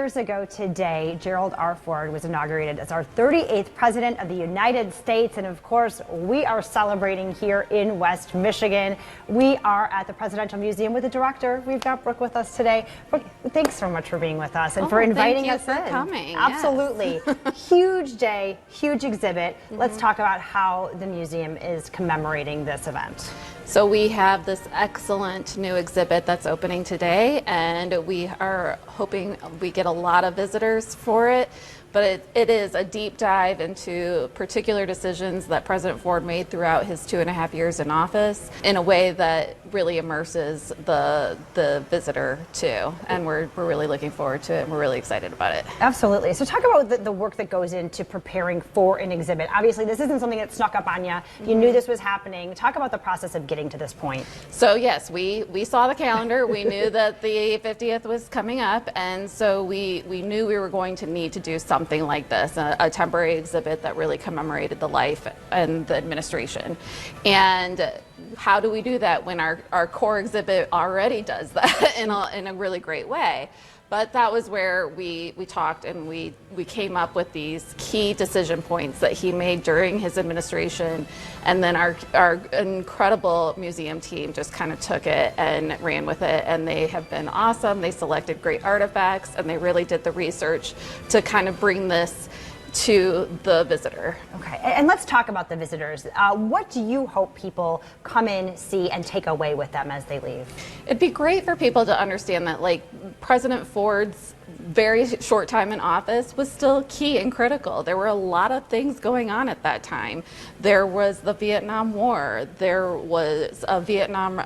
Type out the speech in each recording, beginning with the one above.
years ago today, Gerald R. Ford was inaugurated as our 38th President of the United States. And of course, we are celebrating here in West Michigan. We are at the Presidential Museum with the director. We've got Brooke with us today. Brooke, thanks so much for being with us and for inviting us in. Thank you for coming. Absolutely. Yes. Huge day, huge exhibit. Let's talk about how the museum is commemorating this event. So we have this excellent new exhibit that's opening today, and we are hoping we get a lot of visitors for it. But it is a deep dive into particular decisions that President Ford made throughout his 2.5 years in office in a way that really immerses the visitor too. And we're really looking forward to it, and we're really excited about it. Absolutely. So talk about the work that goes into preparing for an exhibit. Obviously, this isn't something that snuck up on you. You knew this was happening. Talk about the process of getting to this point. So yes, we saw the calendar. We knew that the 50th was coming up, and so we knew we were going to need to do something like this, a temporary exhibit that really commemorated the life and the administration. And how do we do that when our core exhibit already does that in a really great way? But that was where we talked, and we came up with these key decision points that he made during his administration, and then our incredible museum team just kind of took it and ran with it, and they have been awesome. They selected great artifacts, and they really did the research to kind of bring this to the visitor. Okay, and let's talk about the visitors. What do you hope people come in, see, and take away with them as they leave? It'd be great for people to understand that, like, President Ford's very short time in office was still key and critical. There were a lot of things going on at that time. There was the Vietnam War. There was a Vietnam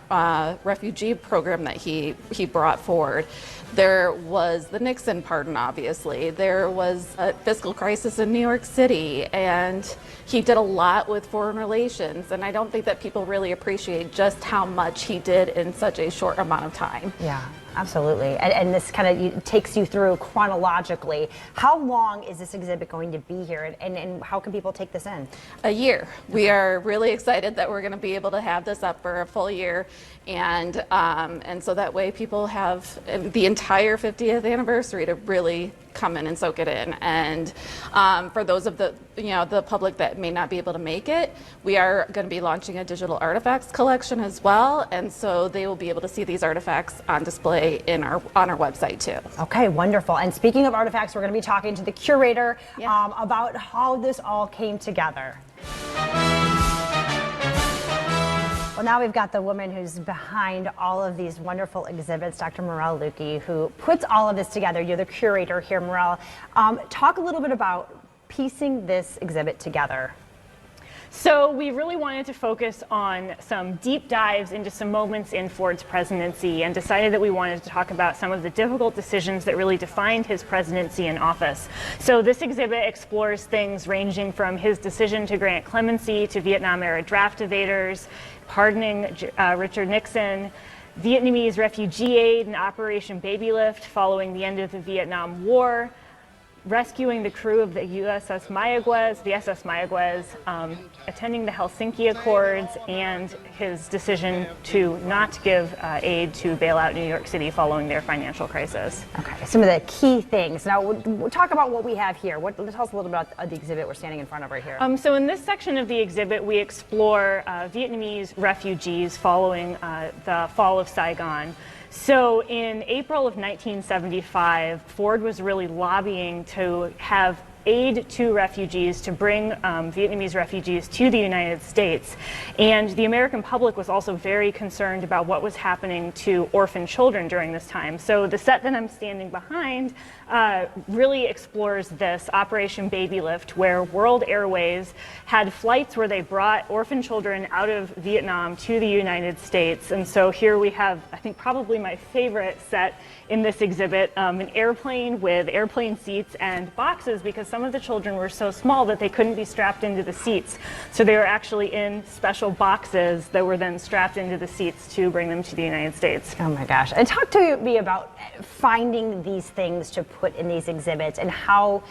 refugee program that he brought forward. There was the Nixon pardon, obviously. There was a fiscal crisis in New York City, and he did a lot with foreign relations. And I don't think that people really appreciate just how much he did in such a short amount of time. Yeah, absolutely. And this kind of takes you through chronologically. How long is this exhibit going to be here, and how can people take this in? A year. We are really excited that we're going to be able to have this up for a full year, and so that way people have the entire 50th anniversary to really come in and soak it in. And for those of the public that may not be able to make it, we are going to be launching a digital artifacts collection as well, and so they will be able to see these artifacts on display on our website too. Okay, wonderful. And speaking of artifacts, we're going to be talking to the curator about how this all came together. Well, now we've got the woman who's behind all of these wonderful exhibits, Dr. Morel Lukey, who puts all of this together. You're the curator here, Morel. Talk a little bit about piecing this exhibit together. So we really wanted to focus on some deep dives into some moments in Ford's presidency, and decided that we wanted to talk about some of the difficult decisions that really defined his presidency in office. So this exhibit explores things ranging from his decision to grant clemency to Vietnam-era draft evaders, pardoning Richard Nixon, Vietnamese refugee aid and Operation Baby Lift following the end of the Vietnam War, rescuing the crew of the SS Mayaguez, attending the Helsinki Accords, and his decision to not give aid to bail out New York City following their financial crisis. Okay, some of the key things. Now, we'll talk about what we have here. Tell us a little bit about the exhibit we're standing in front of right here. So in this section of the exhibit, we explore Vietnamese refugees following the fall of Saigon. So in April of 1975, Ford was really lobbying to have aid to refugees, to bring Vietnamese refugees to the United States. And the American public was also very concerned about what was happening to orphan children during this time. So the set that I'm standing behind really explores this Operation Baby Lift, where World Airways had flights where they brought orphan children out of Vietnam to the United States. And so here we have, I think, probably my favorite set in this exhibit, an airplane with airplane seats and boxes, because some of the children were so small that they couldn't be strapped into the seats. So they were actually in special boxes that were then strapped into the seats to bring them to the United States. Oh my gosh. And talk to me about finding these things to put in these exhibits and how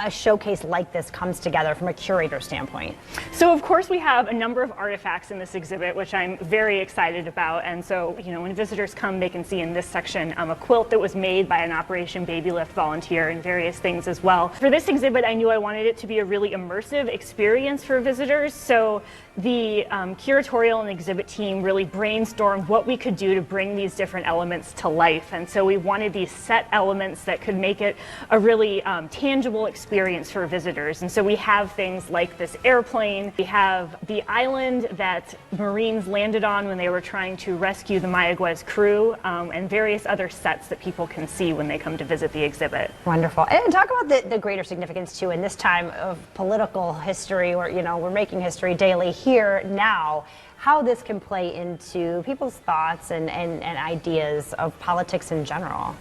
a showcase like this comes together from a curator standpoint? So of course we have a number of artifacts in this exhibit, which I'm very excited about. And so, when visitors come, they can see in this section a quilt that was made by an Operation Baby Lift volunteer and various things as well. For this exhibit, I knew I wanted it to be a really immersive experience for visitors. So the curatorial and exhibit team really brainstormed what we could do to bring these different elements to life. And so we wanted these set elements that could make it a really tangible experience for visitors. And so we have things like this airplane. We have the island that Marines landed on when they were trying to rescue the Mayaguez crew, and various other sets that people can see when they come to visit the exhibit. Wonderful. And talk about the greater significance too in this time of political history, where we're making history daily here now, how this can play into people's thoughts and ideas of politics in general.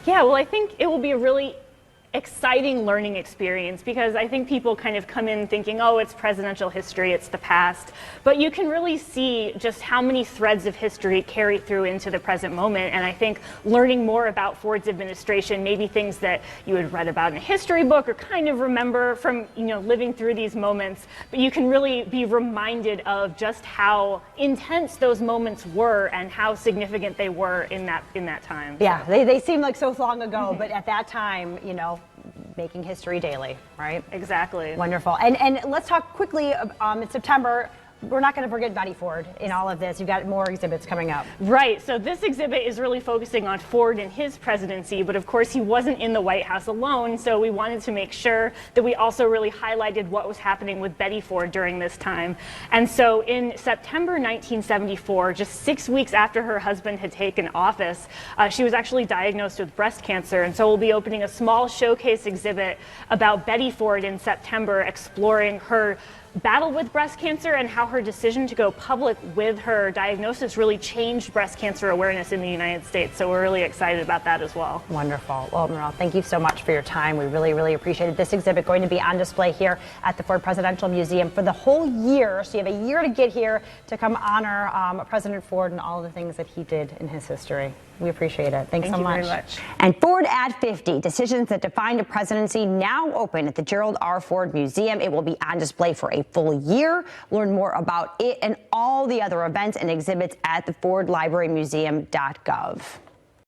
Yeah, well, I think it will be a really exciting learning experience, because I think people kind of come in thinking, oh, it's presidential history, it's the past, but you can really see just how many threads of history carry through into the present moment. And I think learning more about Ford's administration, maybe things that you had read about in a history book or kind of remember from living through these moments, but you can really be reminded of just how intense those moments were and how significant they were in that time. Yeah, they seem like so long ago, but at that time, making history daily, right? Exactly. Wonderful. And let's talk quickly in September. We're not going to forget Betty Ford in all of this. You've got more exhibits coming up. Right. So this exhibit is really focusing on Ford and his presidency, but of course he wasn't in the White House alone. So we wanted to make sure that we also really highlighted what was happening with Betty Ford during this time. And so in September 1974, just 6 weeks after her husband had taken office, she was actually diagnosed with breast cancer. And so we'll be opening a small showcase exhibit about Betty Ford in September, exploring her battle with breast cancer and how her decision to go public with her diagnosis really changed breast cancer awareness in the United States. So we're really excited about that as well. Wonderful. Well, Merle, thank you so much for your time. We really, really appreciate it. This exhibit going to be on display here at the Ford Presidential Museum for the whole year. So you have a year to get here to come honor President Ford and all the things that he did in his history. We appreciate it. Thanks so much. Thank you very much. And Ford at 50, Decisions That Defined a Presidency, now open at the Gerald R. Ford Museum. It will be on display for a full year. Learn more about it and all the other events and exhibits at the FordLibraryMuseum.gov.